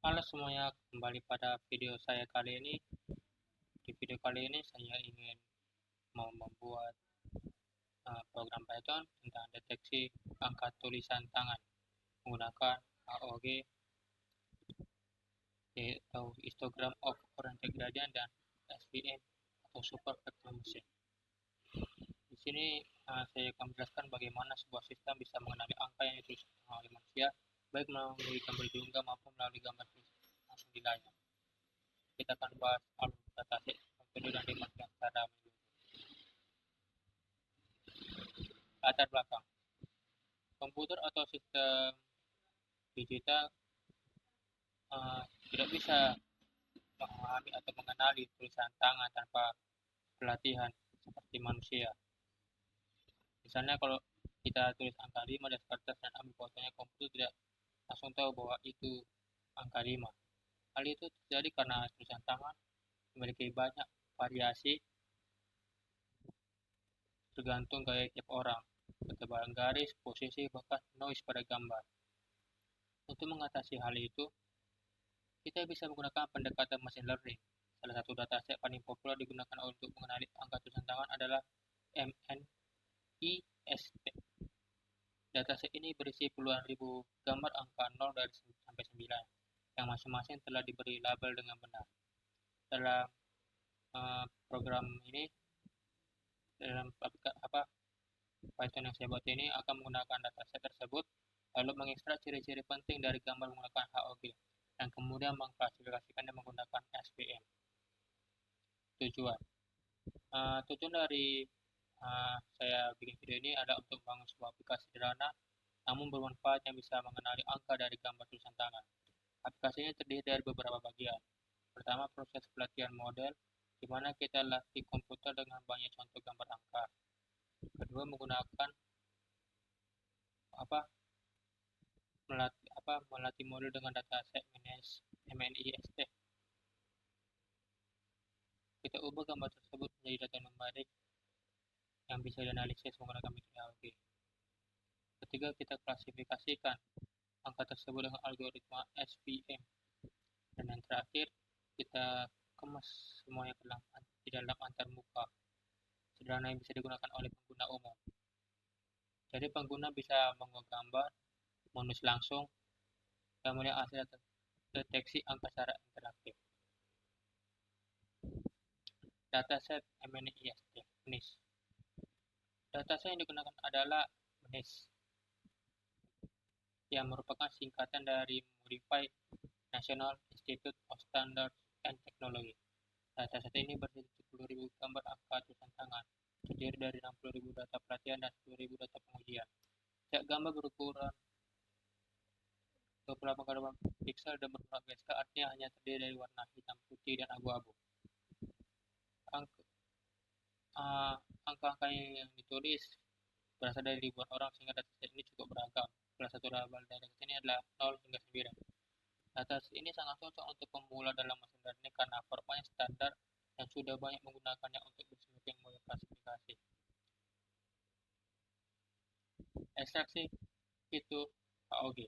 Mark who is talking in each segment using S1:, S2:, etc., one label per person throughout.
S1: Halo semuanya, kembali pada video saya kali ini. Di video kali ini saya ingin membuat program Python tentang deteksi angka tulisan tangan menggunakan AOG atau Histogram of Oriented Gradient dan SVM atau Super Vector Machine. Di sini saya akan menjelaskan bagaimana sebuah sistem bisa mengenali angka yang ditulis oleh manusia, baik melalui gambar diunggah maupun melalui gambar langsung di layar. Kita akan bahas alur dataset, metode dan dimaksudkan secara latar belakang. Komputer atau sistem digital tidak bisa memahami atau mengenali tulisan tangan tanpa pelatihan seperti manusia. Misalnya kalau kita tulis angka 5 di kertas dan ambil fotonya, komputer tidak langsung tahu bahwa itu angka 5. Hal itu terjadi karena tulisan tangan memiliki banyak variasi tergantung gaya tiap orang, ketebalan garis, posisi, bahkan noise pada gambar. Untuk mengatasi hal itu, kita bisa menggunakan pendekatan machine learning. Salah satu dataset paling populer digunakan untuk mengenali angka tulisan tangan adalah MNIST. Dataset ini berisi puluhan ribu gambar angka 0 dari sampai 9, yang masing-masing telah diberi label dengan benar. Dalam program ini, dalam Python yang saya buat ini akan menggunakan dataset tersebut, lalu mengekstrak ciri-ciri penting dari gambar menggunakan HOG, dan kemudian mengklasifikasikannya menggunakan SVM. Tujuan dari saya bikin video ini adalah untuk membangun sebuah aplikasi sederhana namun bermanfaat yang bisa mengenali angka dari gambar tulisan tangan. Aplikasi ini terdiri dari beberapa bagian. Pertama, proses pelatihan model, di mana kita latih komputer dengan banyak contoh gambar angka. Kedua, menggunakan melatih model dengan dataset MNIST. Kita ubah gambar tersebut menjadi data numerik yang bisa dianalisis menggunakan metode HOG. Ketiga, kita klasifikasikan angka tersebut dengan algoritma SVM. Dan yang terakhir, kita kemas semuanya di dalam antarmuka sederhana yang bisa digunakan oleh pengguna umum. Jadi pengguna bisa mengunggah gambar, menulis langsung, dan melihat hasil deteksi angka secara interaktif. Dataset MNIST. Dataset yang digunakan adalah MNIST, yang merupakan singkatan dari Modified National Institute of Standards and Technology. Dataset ini berisi 70.000 gambar angka tulisan tangan, terdiri dari 60.000 data pelatihan dan 10.000 data pengujian. Setiap gambar berukuran 28 piksel dan berwarna BSK, artinya hanya terdiri dari warna hitam, putih, dan abu-abu. Angka-angka yang ditulis berasal dari ribuan orang sehingga dataset ini cukup beragam. Salah satu label dari ini adalah 0 hingga 9. Dataset ini sangat cocok untuk pemula dalam machine learning karena formatnya standar dan sudah banyak menggunakannya untuk berbagai model klasifikasi. Ekstraksi itu HOG.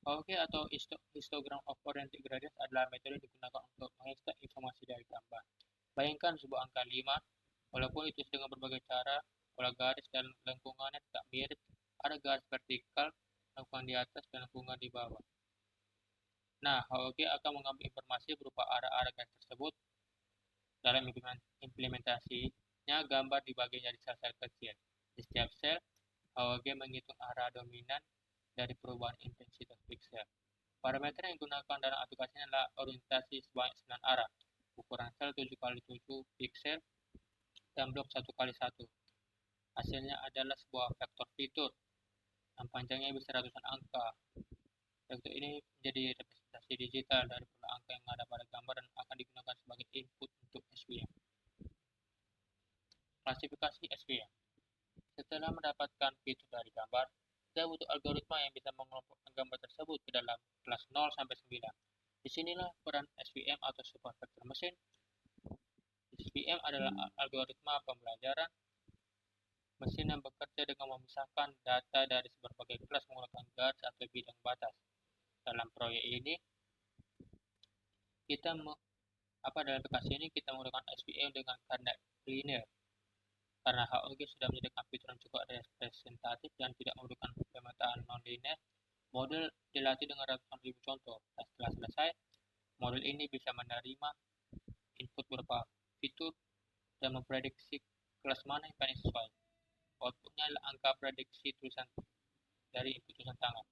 S1: HOG atau Histogram of Oriented Gradient adalah metode yang digunakan untuk mengekstrak informasi dari gambar. Bayangkan sebuah angka 5, walaupun itu dengan berbagai cara, pola garis dan lengkungannya tidak mirip, ada garis vertikal, lengkungan di atas, dan lengkungan di bawah. Nah, HOG akan mengambil informasi berupa arah-arah garis tersebut. Dalam implementasinya, gambar dibagi menjadi sel-sel kecil. Di setiap sel, HOG menghitung arah dominan dari perubahan intensitas piksel. Parameter yang digunakan dalam aplikasinya adalah orientasi sebanyak 9 arah, ukuran sel 7x7 piksel, dan blok 1x1. Hasilnya adalah sebuah vektor fitur yang panjangnya bisa ratusan angka. Vektor ini menjadi representasi digital dari pola angka yang ada pada gambar dan akan digunakan sebagai input untuk SVM. Klasifikasi SVM. Setelah mendapatkan fitur dari gambar, kita butuh algoritma yang bisa mengelompokkan gambar tersebut ke dalam kelas 0 sampai 9. Disinilah peran SVM atau Super Vector Machine. SVM adalah algoritma pembelajaran mesin yang bekerja dengan memisahkan data dari berbagai kelas menggunakan guards atau bidang batas. Dalam proyek ini, kita dalam aplikasi ini kita menggunakan SVM dengan koordinat linear karena HOG sudah menyediakan fitur yang cukup representatif dan tidak membutuhkan pemetaan non-linear. Model dilatih dengan ratusan ribu contoh, dan setelah selesai, model ini bisa menerima input berupa fitur dan memprediksi kelas mana yang paling sesuai. Outputnya adalah angka prediksi tulisan dari input tulisan tangan.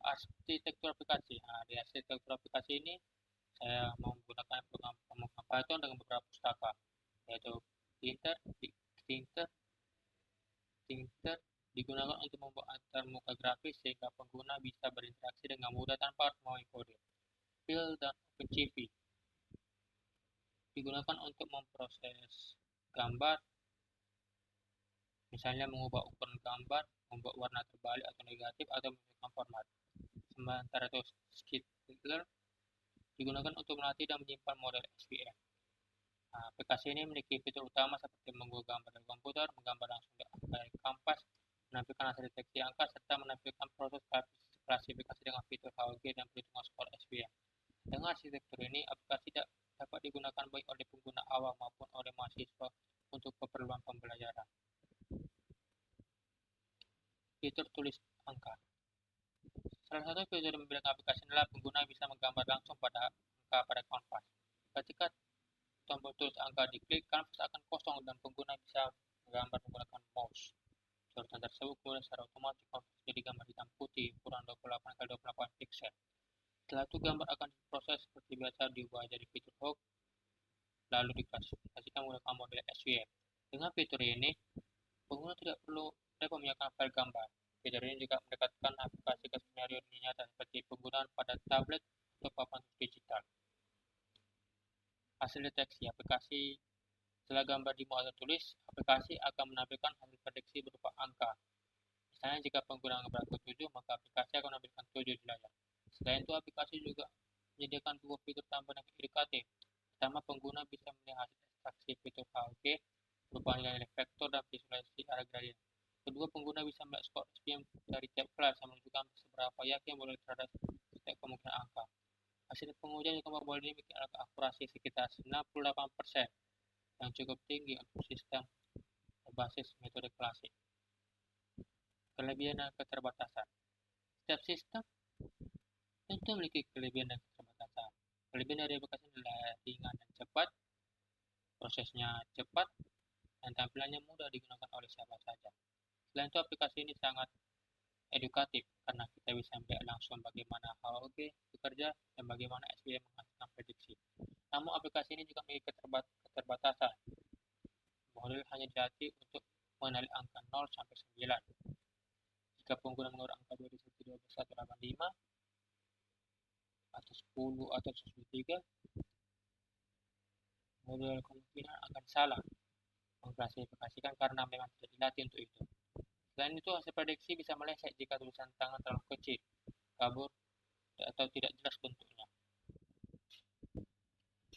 S1: Arsitektur aplikasi. Di arsitektur aplikasi ini saya menggunakan program pemrograman Python dengan beberapa pustaka, yaitu Thinker digunakan untuk membuat antarmuka grafis sehingga pengguna bisa berinteraksi dengan mudah tanpa harus memahami kode. Fill dan OpenCV digunakan untuk memproses gambar, misalnya mengubah ukuran gambar, membuat warna terbalik atau negatif, atau menyesuaikan format. Sementara itu Skitler digunakan untuk melatih dan menyimpan model SVM. Aplikasi ini memiliki fitur utama seperti menggugah gambar dari komputer, menggambar langsung dari kanvas, menampilkan hasil deteksi angka, serta menampilkan proses klasifikasi dengan fitur HOG dan perhitungan skor SVM. Dengan arsitektur ini, aplikasi dapat digunakan baik oleh pengguna awam maupun oleh mahasiswa untuk keperluan pembelajaran. Fitur tulis angka. Salah satu fitur yang membedakan aplikasi adalah pengguna bisa menggambar langsung pada angka pada kanvas. Ketika tombol tulis angka diklik, kanvas akan kosong dan pengguna bisa menggambar menggunakan mouse. Coretan tersebut kemudian secara otomatis dikonversi jadi gambar hitam putih ukuran 28x28 pixel. Setelah itu gambar akan diproses seperti biasa, diubah jadi fitur HOG, lalu diklasifikasikan menggunakan model SVM. Dengan fitur ini, pengguna tidak perlu repot menyiapkan file gambar. Fitur ini juga mendekatkan aplikasi ke skenario dunia nyata seperti penggunaan pada tablet atau papan digital. Hasil deteksi aplikasi. Setelah gambar dimuat atau tulis, aplikasi akan menampilkan hasil prediksi berupa angka. Misalnya jika pengguna berangkat 7, maka aplikasi akan menampilkan 7 di layar. Selain itu, aplikasi juga menyediakan dua fitur tambahan yang edukatif. Pertama, pengguna bisa melihat hasil ekstraksi fitur HOG berupa nilai vektor dan visualisasi arah gradien. Kedua, pengguna bisa melihat skor SVM dari tiap kelas yang menunjukkan seberapa yakin model terhadap setiap kemungkinan angka. Hasil pengujian yang model ini memiliki akurasi sekitar 98%, yang cukup tinggi untuk sistem berbasis metode klasik. Kelebihan dan keterbatasan. Setiap sistem tentu memiliki kelebihan dan keterbatasan. Kelebihan dari aplikasi adalah ringan dan cepat, prosesnya cepat, dan tampilannya mudah digunakan oleh siapa saja. Selain itu, aplikasi ini sangat edukatif karena kita bisa melihat langsung bagaimana HOG bekerja dan bagaimana SVM menghasilkan prediksi. Namun, aplikasi ini juga memiliki keterbatasan. Model hanya dilatih untuk mengenali angka 0 sampai 9. Jika pengguna menurut angka 2 12 atau 85 atau 10 atau 93, model kemungkinan akan salah mengklasifikasikan karena memang tidak dilatih untuk itu. Selain itu, hasil prediksi bisa meleset jika tulisan tangan terlalu kecil, kabur, atau tidak jelas bentuknya.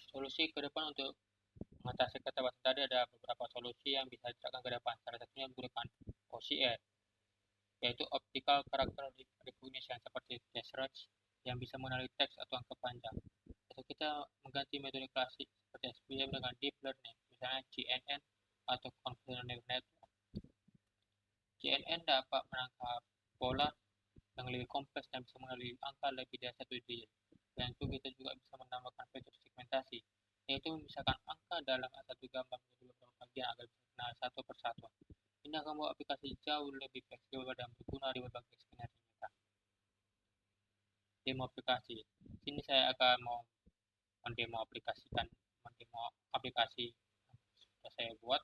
S1: Solusi ke depan untuk mengatasi keterbatasan tadi ada beberapa solusi yang bisa diterapkan ke depan. Salah satunya menggunakan OCR, yaitu Optical Character Recognition seperti Deseret yang bisa mengenali teks atau angka panjang. Atau kita mengganti metode klasik seperti SVM dengan Deep Learning, misalnya CNN atau Convolutional Neural Network. CNN dapat menangkap pola yang lebih kompleks dan bisa mengenali angka lebih dari satu digit. Dan itu kita juga bisa menambahkan fitur segmentasi, yaitu memisahkan angka dalam satu gambar menjadi beberapa bagian agar bisa dikenal satu persatu. Ini akan membuat aplikasi jauh lebih fleksibel dan berguna di berbagai skenario nyata. Demo aplikasi. Sini saya akan mau mendemo aplikasi yang sudah saya buat.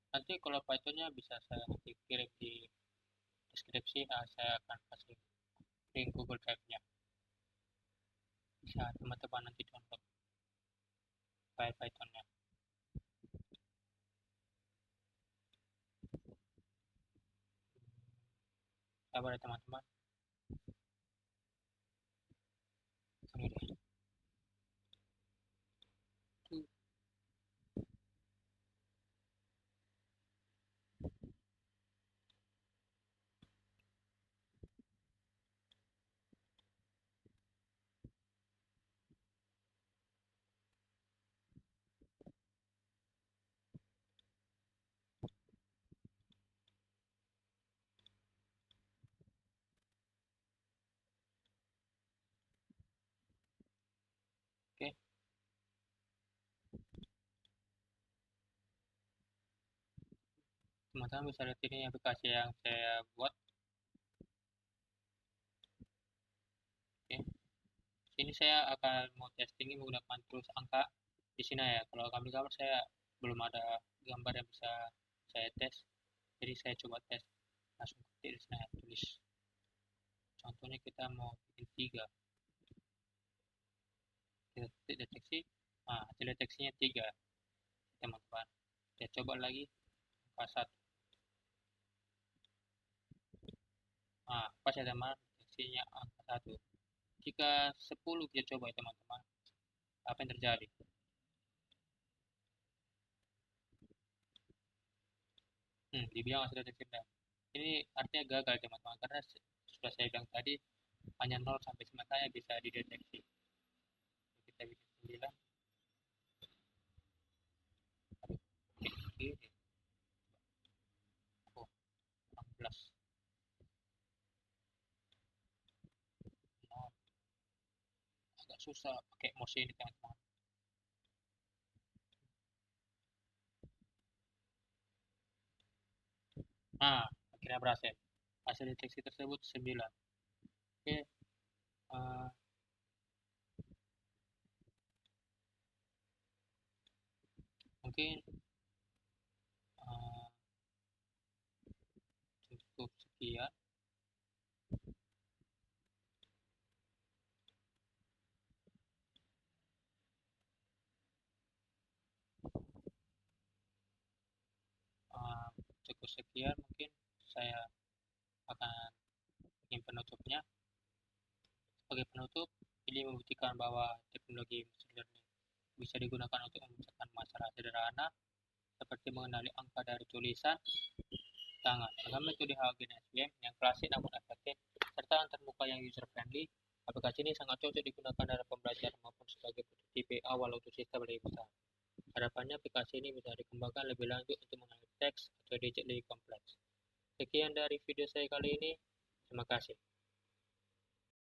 S1: Nanti kalau Pythonnya bisa saya nanti kirim di deskripsi. Saya akan kasih link Google Drive-nya. Bisa teman-teman nanti download file Pythonnya. Sabar ya teman-teman. Teman-teman bisa lihat ini aplikasi yang saya buat. Oke. Ini saya akan mau testing menggunakan tools angka di sini ya. Kalau gambar saya belum ada gambar yang bisa saya tes. Jadi saya coba tes langsung ketik di sini ya, tulis. Contohnya kita mau bikin 3. Kita ketik deteksi. Nah, hasil deteksinya 3, teman-teman. Kita coba lagi angka 1. Nah, pas ya teman, deteksinya angka 1. Jika 10 kita coba ya teman-teman, apa yang terjadi? Dibilang hasil deteksi rendah. Ini artinya gagal teman-teman, karena sudah saya bilang tadi hanya 0 sampai 9 saja bisa dideteksi. Kita bikin 9, ini, oh, 16, 0. Agak susah pakai mouse ini teman-teman. Nah, akhirnya berhasil. Hasil deteksi tersebut 9. Oke, mungkin uh, cukup sekian. Uh, Cukup sekian, mungkin saya akan bikin penutupnya. Sebagai penutup, ini membuktikan bahwa teknologi machine learning bisa digunakan untuk memecahkan masalah sederhana seperti mengenali angka dari tulisan tangan. Dengan metode Hagen SVM yang klasik namun efektif, serta antarmuka yang user friendly, aplikasi ini sangat cocok digunakan dalam pembelajaran maupun sebagai prototipe awal untuk sistem lebih besar. Harapannya aplikasi ini bisa dikembangkan lebih lanjut untuk mengenali teks atau digit lebih kompleks. Sekian dari video saya kali ini. Terima kasih.